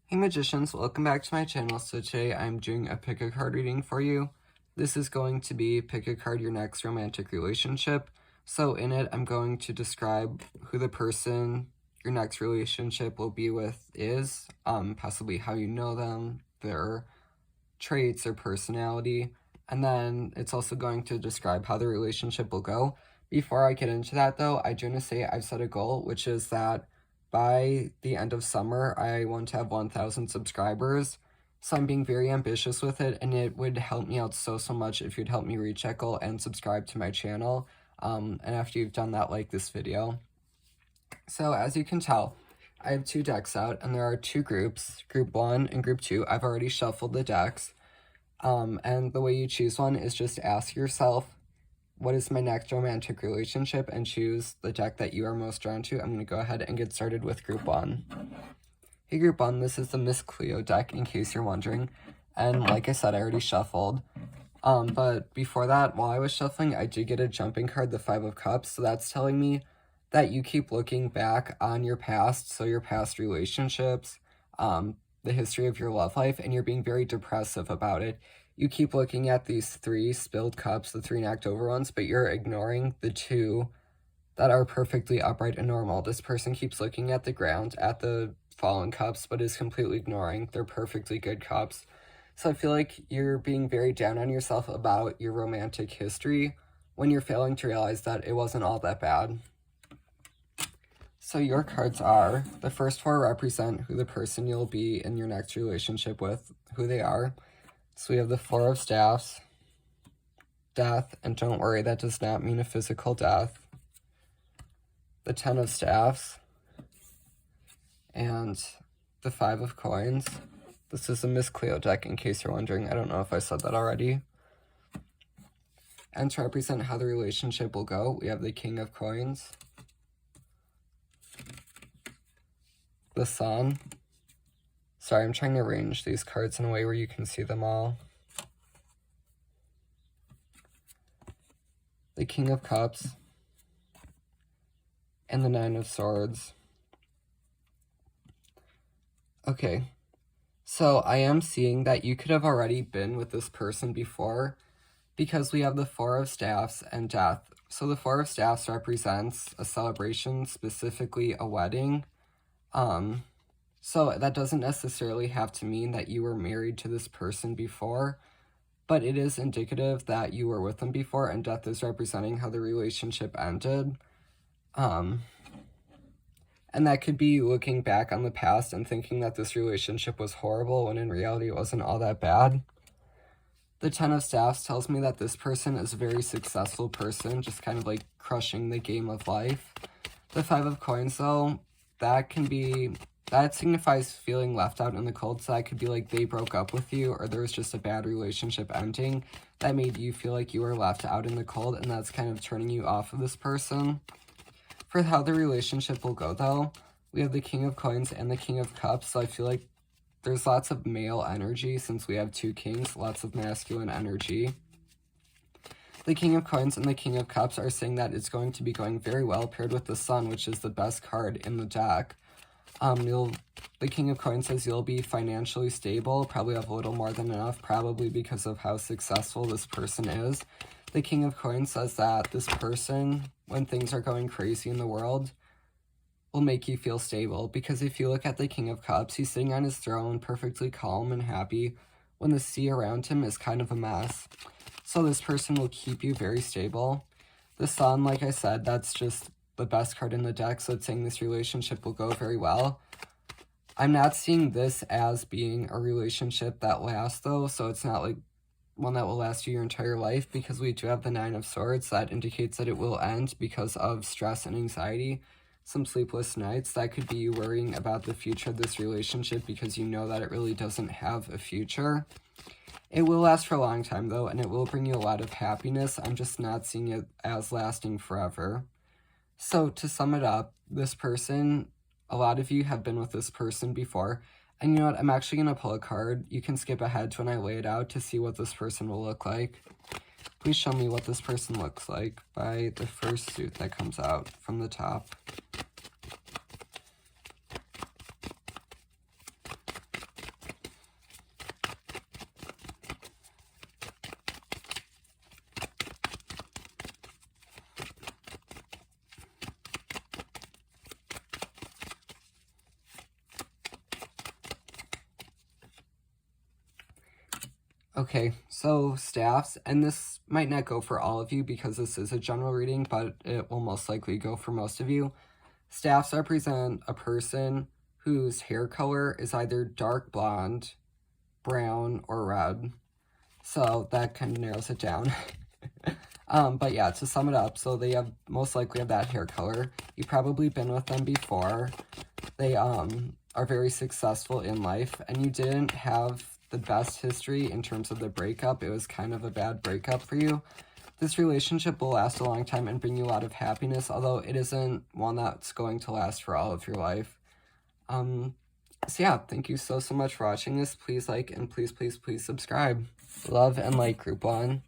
Hey magicians, welcome back to my channel. So today I'm doing a pick a card reading for you. This is going to be pick a card your next romantic relationship. So in it, I'm going to describe who the person your next relationship will be with is, possibly how you know them, their traits or personality, and then it's also going to describe how the relationship will go. Before I get into that though, I do want to say I've set a goal, which is that by the end of summer, I want to have 1,000 subscribers. So I'm being very ambitious with it, and it would help me out so much if you'd help me reach that goal and subscribe to my channel. And after you've done that, like this video. So as you can tell, I have two decks out, and there are two groups, group 1 and group 2. I've already shuffled the decks. And the way you choose one is just ask yourself, what is my next romantic relationship, and choose the deck that you are most drawn to. I'm going to go ahead and get started with group 1. Hey group 1, this is the Miss Cleo deck, in case you're wondering. And like I said, I already shuffled. But before that, while I was shuffling, I did get a jumping card, the 5 of Cups. So that's telling me that you keep looking back on your past, so your past relationships, the history of your love life, and you're being very depressive about it. You keep looking at these 3 spilled cups, the 3 knocked over ones, but you're ignoring the 2 that are perfectly upright and normal. This person keeps looking at the ground, at the fallen cups, but is completely ignoring their perfectly good cups. So I feel like you're being very down on yourself about your romantic history when you're failing to realize that it wasn't all that bad. So your cards are, the first 4 represent who the person you'll be in your next relationship with, who they are. So we have the 4 of Staffs, death, and don't worry, that does not mean a physical death. The 10 of Staffs, and the 5 of Coins. This is a Miss Cleo deck, in case you're wondering. I don't know if I said that already. And to represent how the relationship will go, we have the King of Coins, the Sun. Sorry, I'm trying to arrange these cards in a way where you can see them all. The King of Cups, and the 9 of Swords. Okay, so I am seeing that you could have already been with this person before, because we have the 4 of Staffs and death. So the 4 of Staffs represents a celebration, specifically a wedding. So that doesn't necessarily have to mean that you were married to this person before, but it is indicative that you were with them before, and death is representing how the relationship ended. And that could be looking back on the past and thinking that this relationship was horrible, when in reality it wasn't all that bad. The 10 of Staffs tells me that this person is a very successful person, just kind of like crushing the game of life. The 5 of Coins, though, that signifies feeling left out in the cold, so that could be like they broke up with you, or there was just a bad relationship ending that made you feel like you were left out in the cold, and that's kind of turning you off of this person. For how the relationship will go, though, we have the King of Coins and the King of Cups, so I feel like there's lots of male energy since we have 2 kings, lots of masculine energy. The King of Coins and the King of Cups are saying that it's going to be going very well paired with the Sun, which is the best card in the deck. The King of Coins says you'll be financially stable, probably have a little more than enough, probably because of how successful this person is. The King of Coins says that this person, when things are going crazy in the world, will make you feel stable, because if you look at the King of Cups, he's sitting on his throne, perfectly calm and happy, when the sea around him is kind of a mess. So this person will keep you very stable. The Sun, like I said, that's just the best card in the deck, so it's saying this relationship will go very well. I'm not seeing this as being a relationship that lasts, though, so it's not like one that will last you your entire life, because we do have the 9 of Swords. That indicates that it will end because of stress and anxiety, some sleepless nights. That could be you worrying about the future of this relationship because you know that it really doesn't have a future. It will last for a long time, though, and it will bring you a lot of happiness. I'm just not seeing it as lasting forever. So to sum it up, this person, a lot of you have been with this person before, and you know what, I'm actually going to pull a card. You can skip ahead to when I lay it out to see what this person will look like. Please show me what this person looks like by the first suit that comes out from the top. Okay, so staffs, and this might not go for all of you because this is a general reading, but it will most likely go for most of you. Staffs represent a person whose hair color is either dark blonde, brown, or red. So that kind of narrows it down. But yeah, to sum it up, so they have most likely have that hair color. You've probably been with them before. They are very successful in life, and you didn't have the best history in terms of the breakup. It was kind of a bad breakup for you. This relationship will last a long time and bring you a lot of happiness, although it isn't one that's going to last for all of your life. So yeah, thank you so much for watching this. Please like and please subscribe. Love and like group 1.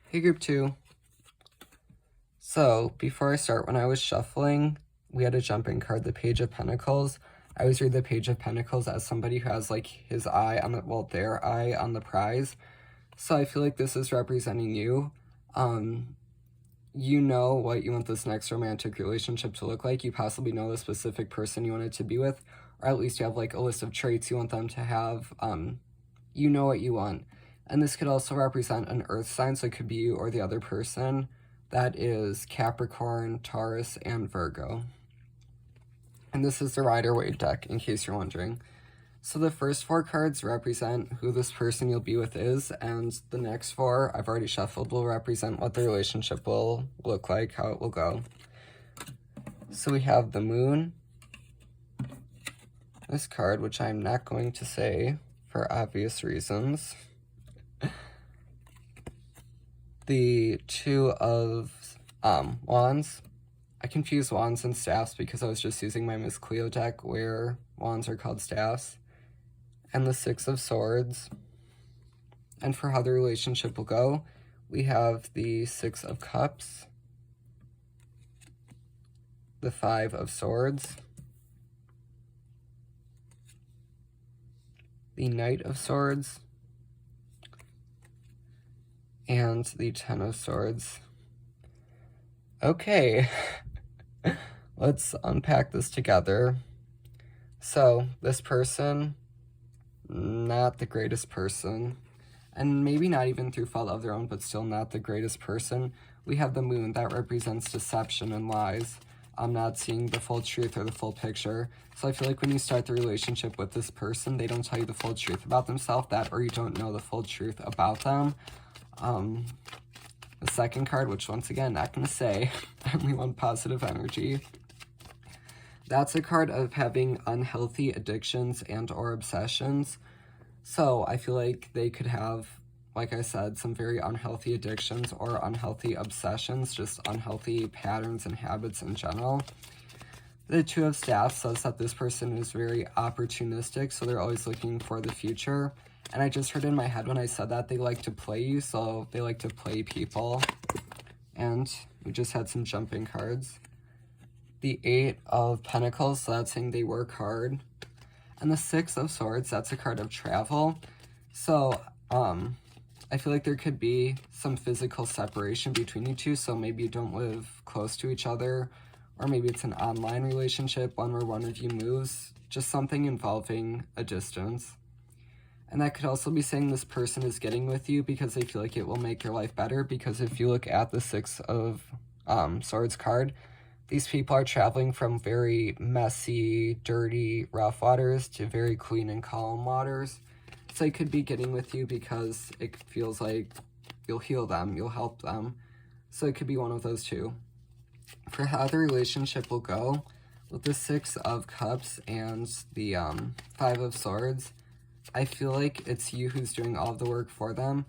Hey group 2. So before I start, when I was shuffling, we had a jumping card, the Page of Pentacles. I always read the Page of Pentacles as somebody who has like his eye on the, well, their eye on the prize. So I feel like this is representing you. You know what you want this next romantic relationship to look like. You possibly know the specific person you want it to be with, or at least you have like a list of traits you want them to have. You know what you want. And this could also represent an earth sign, so it could be you or the other person. That is Capricorn, Taurus, and Virgo. And this is the Rider-Waite deck, in case you're wondering. So the first 4 cards represent who this person you'll be with is, and the next 4, I've already shuffled, will represent what the relationship will look like, how it will go. So we have the Moon, this card, which I'm not going to say for obvious reasons. The 2 of Wands. I confuse wands and staffs because I was just using my Miss Cleo deck where wands are called staffs. And the 6 of Swords. And for how the relationship will go, we have the 6 of Cups, the 5 of Swords, the Knight of Swords, and the 10 of Swords. Okay, let's unpack this together. So, this person, not the greatest person, and maybe not even through fault of their own, but still not the greatest person. We have the Moon, that represents deception and lies. I'm not seeing the full truth or the full picture. So I feel like when you start the relationship with this person, they don't tell you the full truth about themselves, that or you don't know the full truth about them. The second card, which once again, not going to say, I only want positive energy. That's a card of having unhealthy addictions and or obsessions. So I feel like they could have, like I said, some very unhealthy addictions or unhealthy obsessions, just unhealthy patterns and habits in general. The 2 of Staffs says that this person is very opportunistic, so they're always looking for the future. And I just heard in my head when I said that they like to play you, so they like to play people. And we just had some jumping cards. The 8 of Pentacles, so that's saying they work hard. And the 6 of Swords, that's a card of travel. So, I feel like there could be some physical separation between you two, so maybe you don't live close to each other, or maybe it's an online relationship, one where one of you moves, just something involving a distance. And that could also be saying this person is getting with you because they feel like it will make your life better, because if you look at the 6 of Swords card, these people are traveling from very messy, dirty, rough waters to very clean and calm waters. So they could be getting with you because it feels like you'll heal them, you'll help them. So it could be one of those two. For how the relationship will go, with the 6 of Cups and the 5 of Swords, I feel like it's you who's doing all of the work for them.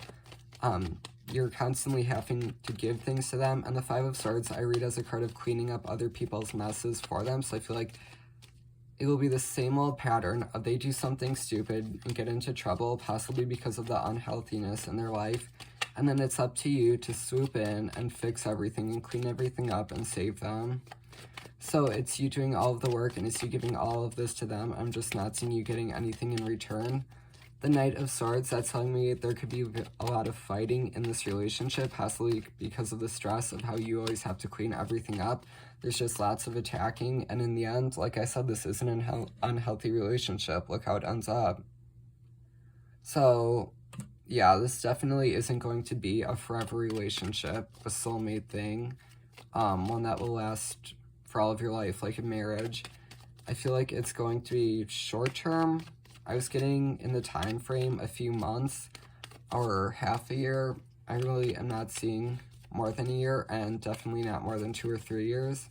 You're constantly having to give things to them. And the 5 of Swords I read as a card of cleaning up other people's messes for them. So I feel like it will be the same old pattern of they do something stupid and get into trouble, possibly because of the unhealthiness in their life. And then it's up to you to swoop in and fix everything and clean everything up and save them. So it's you doing all of the work and it's you giving all of this to them. I'm just not seeing you getting anything in return. The Knight of Swords, that's telling me there could be a lot of fighting in this relationship, possibly because of the stress of how you always have to clean everything up. There's just lots of attacking, and in the end, like I said, this is an unhealthy relationship. Look how it ends up. So, yeah, this definitely isn't going to be a forever relationship, a soulmate thing, one that will last for all of your life, like a marriage. I feel like it's going to be short-term. I was getting in the time frame a few months or half a year. I really am not seeing more than a year, and definitely not more than 2 or 3 years.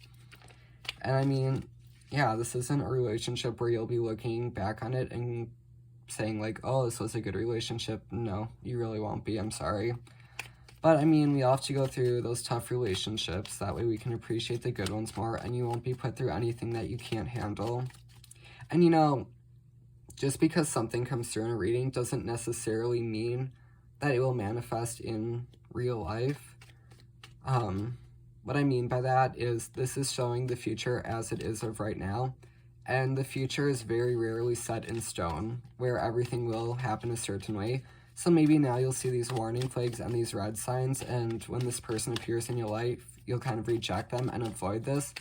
And I mean, yeah, this isn't a relationship where you'll be looking back on it and saying like, oh, this was a good relationship. No, you really won't be, I'm sorry. But I mean, we all have to go through those tough relationships. That way we can appreciate the good ones more, and you won't be put through anything that you can't handle. And you know, just because something comes through in a reading doesn't necessarily mean that it will manifest in real life. What I mean by that is this is showing the future as it is of right now, and the future is very rarely set in stone, where everything will happen a certain way. So maybe now you'll see these warning flags and these red signs, and when this person appears in your life, you'll kind of reject them and avoid this.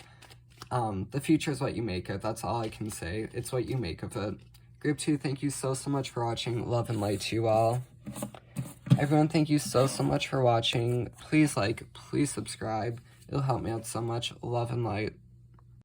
The future is what you make it. That's all I can say. It's what you make of it. Group 2, thank you so much for watching. Love and light to you all. Everyone, thank you so much for watching. Please like, please subscribe. It'll help me out so much. Love and light.